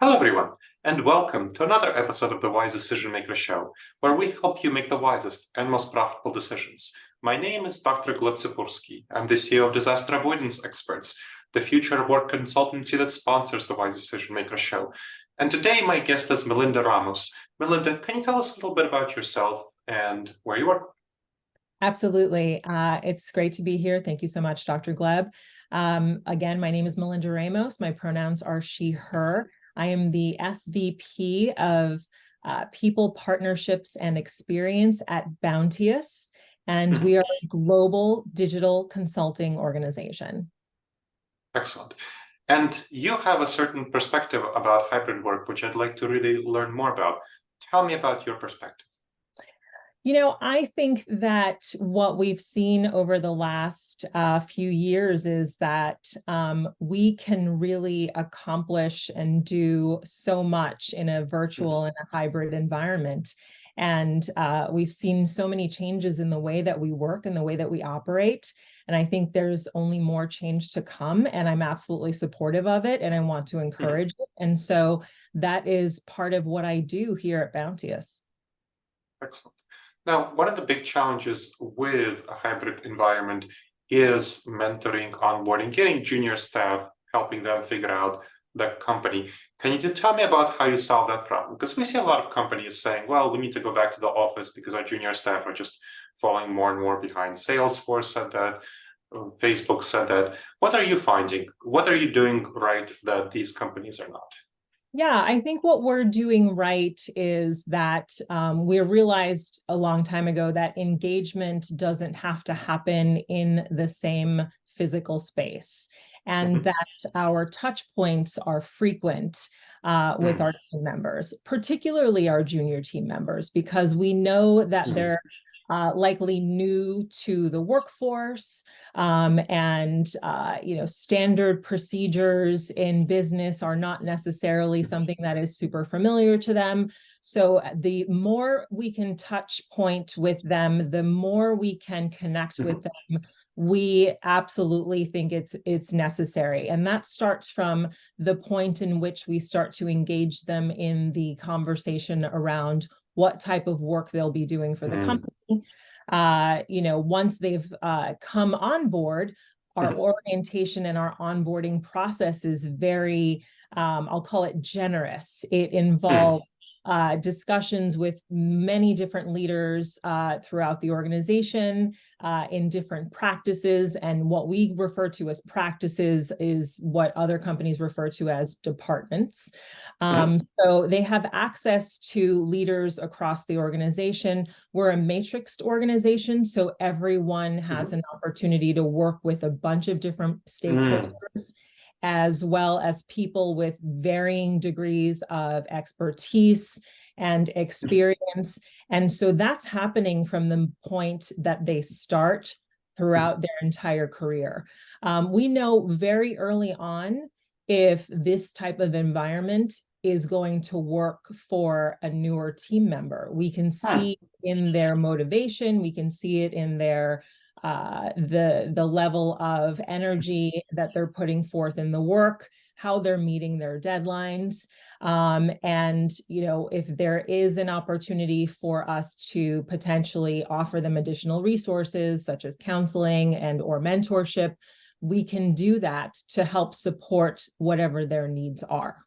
Hello, everyone, and welcome to another episode of the Wise Decision Maker Show, where we help you make the wisest and most profitable decisions. My name is Dr. Gleb Tsipursky. I'm the CEO of Disaster Avoidance Experts, the future of work consultancy that sponsors the Wise Decision Maker Show. And today, my guest is Melinda Ramos. Melinda, can you tell us a little bit about yourself and where you work? Absolutely. It's great to be here. Thank you so much, Dr. Gleb. Again, my name is Melinda Ramos. My pronouns are she, her. I am the SVP of People, Partnerships, and Experience at Bounteous, and we are a global digital consulting organization. Excellent. And you have a certain perspective about hybrid work, which I'd like to really learn more about. Tell me about your perspective. I think that what we've seen over the last few years is that we can really accomplish and do so much in a virtual and a hybrid environment. And we've seen so many changes in the way that we work and the way that we operate. And I think there's only more change to come. And I'm absolutely supportive of it. And I want to encourage it. And so that is part of what I do here at Bounteous. Excellent. Now, one of the big challenges with a hybrid environment is mentoring, onboarding, getting junior staff, helping them figure out the company. Can you tell me about how you solve that problem? Because we see a lot of companies saying, well, we need to go back to the office because our junior staff are just falling more and more behind. Salesforce said that, Facebook said that. What are you finding? What are you doing right that these companies are not? Yeah, I think what we're doing right is that we realized a long time ago that engagement doesn't have to happen in the same physical space, and that our touch points are frequent with our team members, particularly our junior team members, because we know that they're likely new to the workforce, and standard procedures in business are not necessarily something that is super familiar to them. So the more we can touch point with them, the more we can connect with them. We absolutely think it's necessary. And that starts from the point in which we start to engage them in the conversation around what type of work they'll be doing for the company. Once they've come on board, our orientation and our onboarding process is very, I'll call it generous. It involves discussions with many different leaders throughout the organization in different practices. And what we refer to as practices is what other companies refer to as departments. So they have access to leaders across the organization. We're a matrixed organization, so everyone has an opportunity to work with a bunch of different stakeholders, as well as people with varying degrees of expertise and experience. And so that's happening from the point that they start throughout their entire career. We know very early on if this type of environment is going to work for a newer team member. We can see in their motivation, we can see it in their the level of energy that they're putting forth in the work, how they're meeting their deadlines. And, if there is an opportunity for us to potentially offer them additional resources, such as counseling and or mentorship, we can do that to help support whatever their needs are.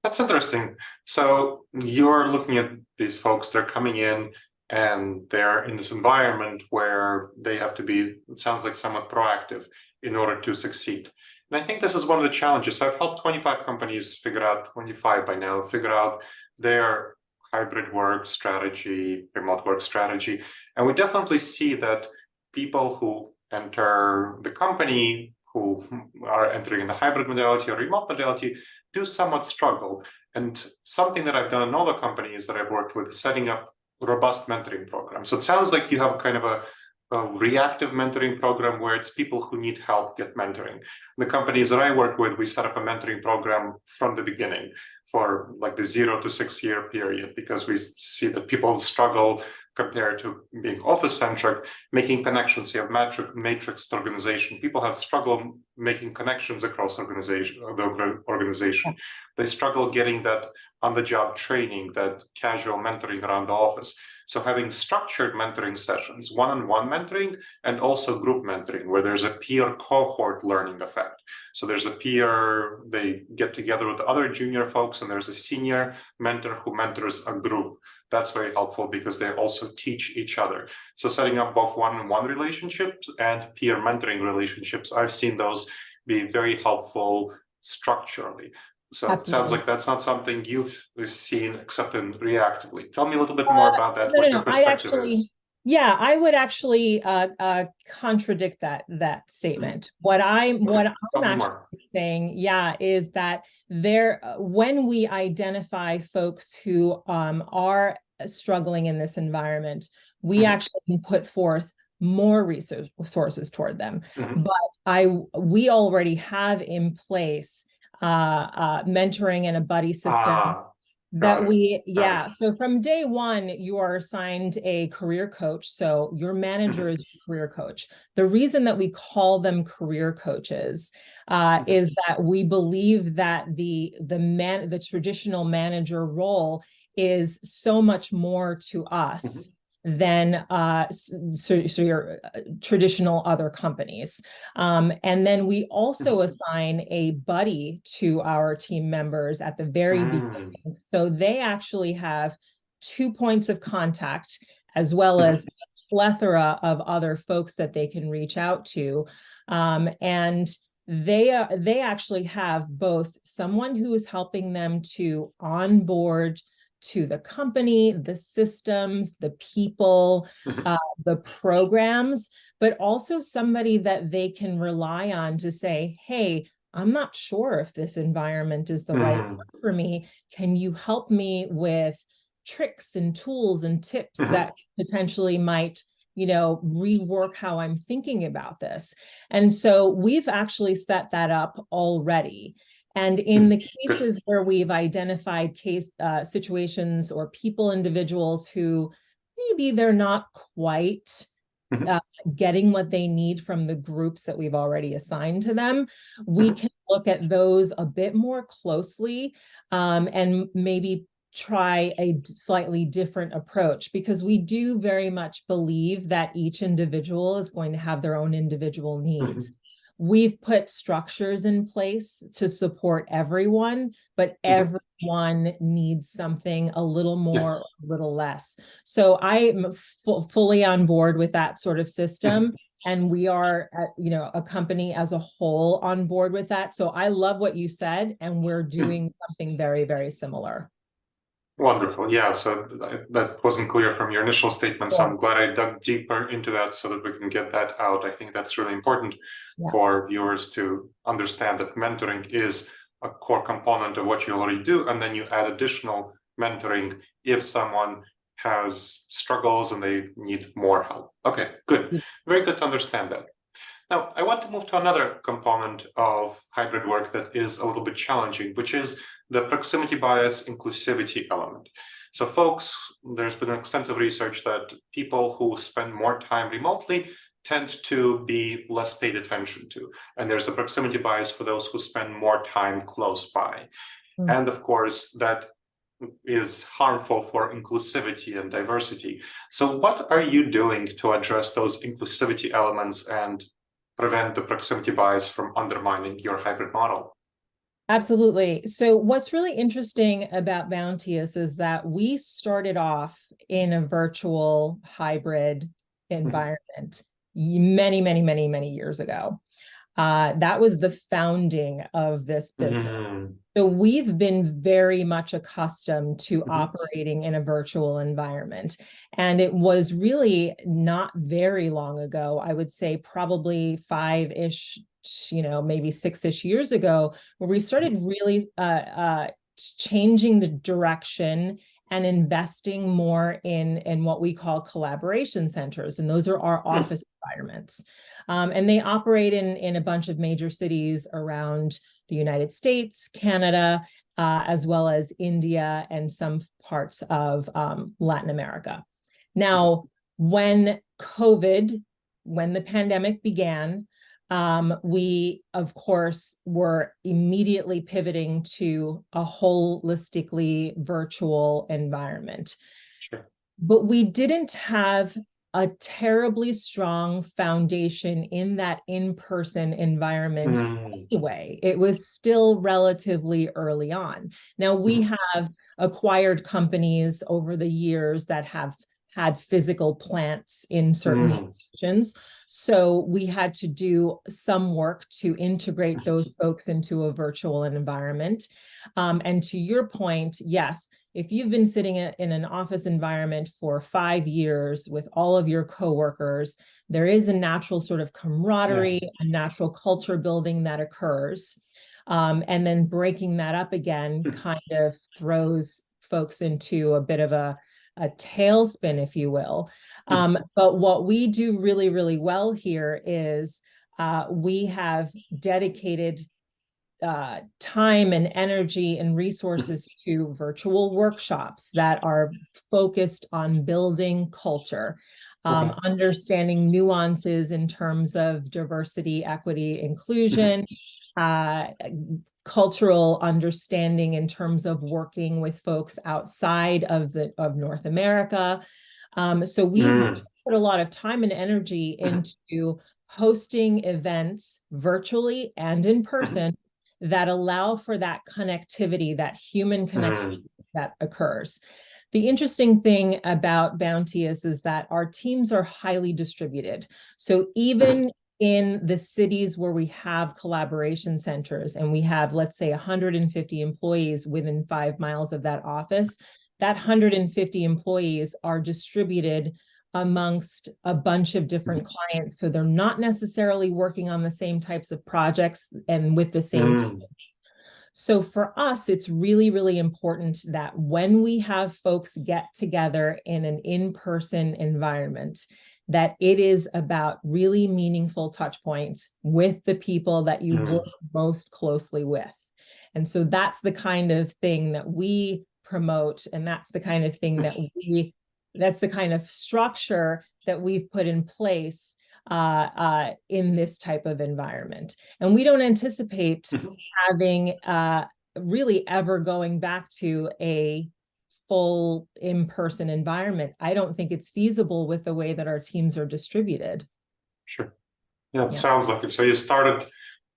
That's interesting. So you're looking at these folks, they're coming in and they're in this environment where they have to be, it sounds like, somewhat proactive in order to succeed. And I think this is one of the challenges. I've helped 25 companies figure out, 25 by now, figure out their hybrid work strategy, remote work strategy. And we definitely see that people who enter the company, who are entering in the hybrid modality or remote modality, do somewhat struggle. And something that I've done in all the companies that I've worked with is setting up robust mentoring programs. So it sounds like you have kind of a reactive mentoring program where it's people who need help get mentoring. The companies that I work with, we set up a mentoring program from the beginning for like the 0 to 6 year period, because we see that people struggle compared to being office-centric, making connections. You have matrix organization. People have struggled making connections across the organization. They struggle getting that on-the-job training, that casual mentoring around the office. So having structured mentoring sessions, one-on-one mentoring, and also group mentoring, where there's a peer cohort learning effect. So there's a peer, they get together with other junior folks, and there's a senior mentor who mentors a group. That's very helpful because they also teach each other. So setting up both one-on-one relationships and peer mentoring relationships, I've seen those be very helpful structurally. So Absolutely. It sounds like that's not something you've seen except in reactively. Tell me a little bit more about that, what your perspective is. Yeah, I would actually contradict that statement. What I'm actually saying, is that when we identify folks who are struggling in this environment, we actually can put forth more resources toward them. But we already have in place mentoring and a buddy system so from day one, you are assigned a career coach. So your manager is your career coach. The reason that we call them career coaches is that we believe that the traditional manager role is so much more to us than your traditional other companies. And then we also assign a buddy to our team members at the very beginning. So they actually have 2 points of contact, as well as a plethora of other folks that they can reach out to. And they actually have both someone who is helping them to onboard to the company, the systems, the people, the programs, but also somebody that they can rely on to say, hey, I'm not sure if this environment is the right one for me. Can you help me with tricks and tools and tips that potentially might, rework how I'm thinking about this? And so we've actually set that up already. And in the cases where we've identified situations or individuals who maybe they're not quite getting what they need from the groups that we've already assigned to them, we can look at those a bit more closely and maybe try a slightly different approach, because we do very much believe that each individual is going to have their own individual needs. We've put structures in place to support everyone, but everyone needs something a little more, a little less. So I'm fully on board with that sort of system. And we are, a company as a whole on board with that. So I love what you said, and we're doing something very, very similar. Wonderful. Yeah, so that wasn't clear from your initial statement, so I'm glad I dug deeper into that so that we can get that out. I think that's really important for viewers to understand that mentoring is a core component of what you already do, and then you add additional mentoring if someone has struggles and they need more help. Okay, good. Very good to understand that. Now, I want to move to another component of hybrid work that is a little bit challenging, which is the proximity bias inclusivity element. So folks, there's been extensive research that people who spend more time remotely tend to be less paid attention to. And there's a proximity bias for those who spend more time close by. And of course, that is harmful for inclusivity and diversity. So what are you doing to address those inclusivity elements and prevent the proximity bias from undermining your hybrid model? Absolutely. So what's really interesting about Bounteous is that we started off in a virtual hybrid environment many years ago. That was the founding of this business. So we've been very much accustomed to operating in a virtual environment. And it was really not very long ago, I would say probably 5-ish, maybe 6-ish years ago, where we started really changing the direction and investing more in what we call collaboration centers. And those are our office environments. And they operate in a bunch of major cities around the United States, Canada, as well as India and some parts of Latin America. Now, when the pandemic began, We, of course, were immediately pivoting to a holistically virtual environment. Sure. But we didn't have a terribly strong foundation in that in-person environment anyway. It was still relatively early on. Now, we have acquired companies over the years that have had physical plants in certain locations. So we had to do some work to integrate those folks into a virtual environment. And to your point, yes, if you've been sitting in an office environment for 5 years with all of your coworkers, there is a natural sort of camaraderie, a natural culture building that occurs. And then breaking that up again kind of throws folks into a bit of a tailspin, if you will. But what we do really, really well here is we have dedicated time and energy and resources to virtual workshops that are focused on building culture, understanding nuances in terms of diversity, equity, inclusion, cultural understanding in terms of working with folks outside of North America. So we've put a lot of time and energy into hosting events virtually and in person that allow for that connectivity, that human connectivity that occurs. The interesting thing about Bounteous is that our teams are highly distributed. So even in the cities where we have collaboration centers and we have, let's say, 150 employees within 5 miles of that office, that 150 employees are distributed amongst a bunch of different clients. So they're not necessarily working on the same types of projects and with the same teams. So for us, it's really, really important that when we have folks get together in an in-person environment, that it is about really meaningful touch points with the people that you work most closely with. And so that's the kind of thing that we promote, and that's the kind of thing that that's the kind of structure that we've put in place in this type of environment. And we don't anticipate having really ever going back to a full in-person environment. I don't think it's feasible with the way that our teams are distributed. Sure. Yeah, it sounds like it. So you started,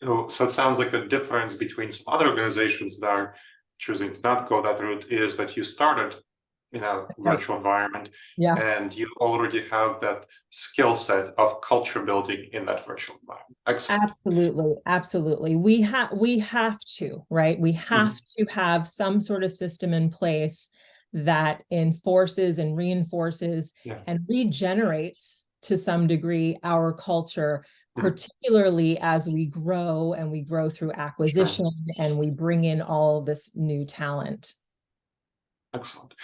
so it sounds like the difference between some other organizations that are choosing to not go that route is that you started in a virtual environment, and you already have that skill set of culture building in that virtual environment. Excellent. Absolutely, absolutely. We have to, right? We have to have some sort of system in place that enforces and reinforces and regenerates to some degree our culture, particularly as we grow and we grow through acquisition and we bring in all this new talent. Excellent.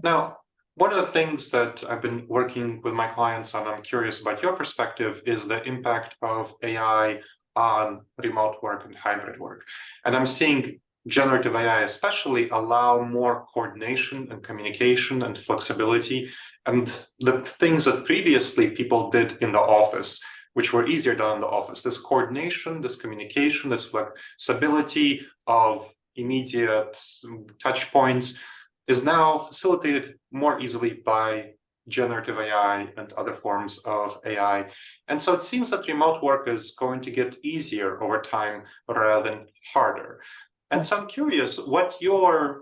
Now, one of the things that I've been working with my clients on, I'm curious about your perspective, is the impact of AI on remote work and hybrid work. And I'm seeing generative AI especially allow more coordination and communication and flexibility, and the things that previously people did in the office, which were easier done in the office. This coordination, this communication, this flexibility of immediate touch points is now facilitated more easily by generative AI and other forms of AI. And so it seems that remote work is going to get easier over time rather than harder. And so I'm curious what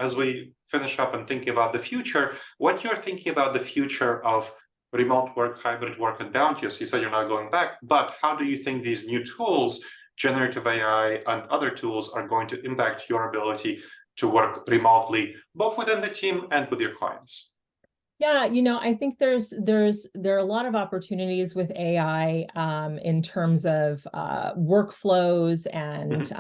as we finish up and thinking about the future, what you're thinking about the future of remote work, hybrid work, and Bounteous. You said you're not going back, but how do you think these new tools, generative AI and other tools, are going to impact your ability to work remotely, both within the team and with your clients? Yeah, I think there are a lot of opportunities with AI in terms of workflows and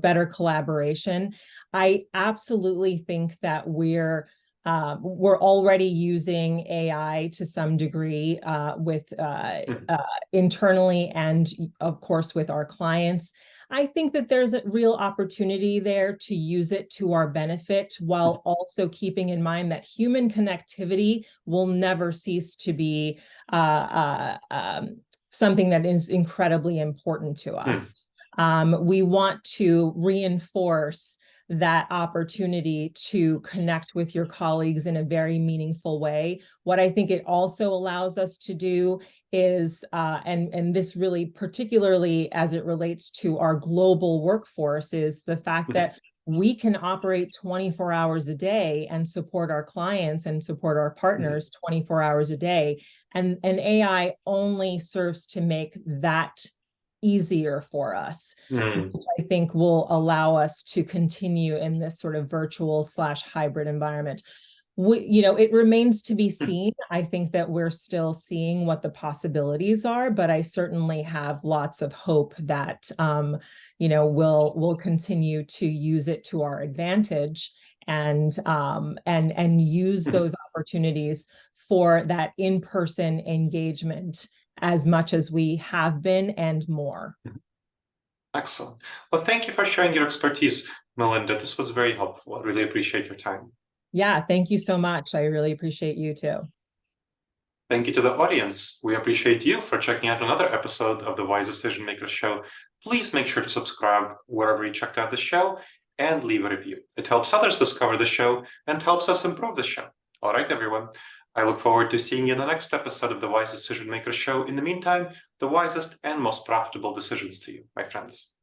better collaboration. I absolutely think that we're already using AI to some degree with internally and of course with our clients. I think that there's a real opportunity there to use it to our benefit while also keeping in mind that human connectivity will never cease to be something that is incredibly important to us. We want to reinforce that opportunity to connect with your colleagues in a very meaningful way. What I think it also allows us to do is, and this really particularly as it relates to our global workforce, is the fact that we can operate 24 hours a day and support our clients and support our partners 24 hours a day. And AI only serves to make that easier for us, which I think will allow us to continue in this sort of virtual/hybrid environment. It remains to be seen. I think that we're still seeing what the possibilities are, but I certainly have lots of hope that we'll continue to use it to our advantage and use those opportunities for that in-person engagement as much as we have been and more. Excellent. Well, thank you for sharing your expertise, Melinda. This was very helpful. I really appreciate your time. Yeah, thank you so much. I really appreciate you too. Thank you to the audience. We appreciate you for checking out another episode of the Wise Decision Maker Show. Please make sure to subscribe wherever you checked out the show and leave a review. It helps others discover the show and helps us improve the show. All right, everyone. I look forward to seeing you in the next episode of the Wise Decision Maker Show. In the meantime, the wisest and most profitable decisions to you, my friends.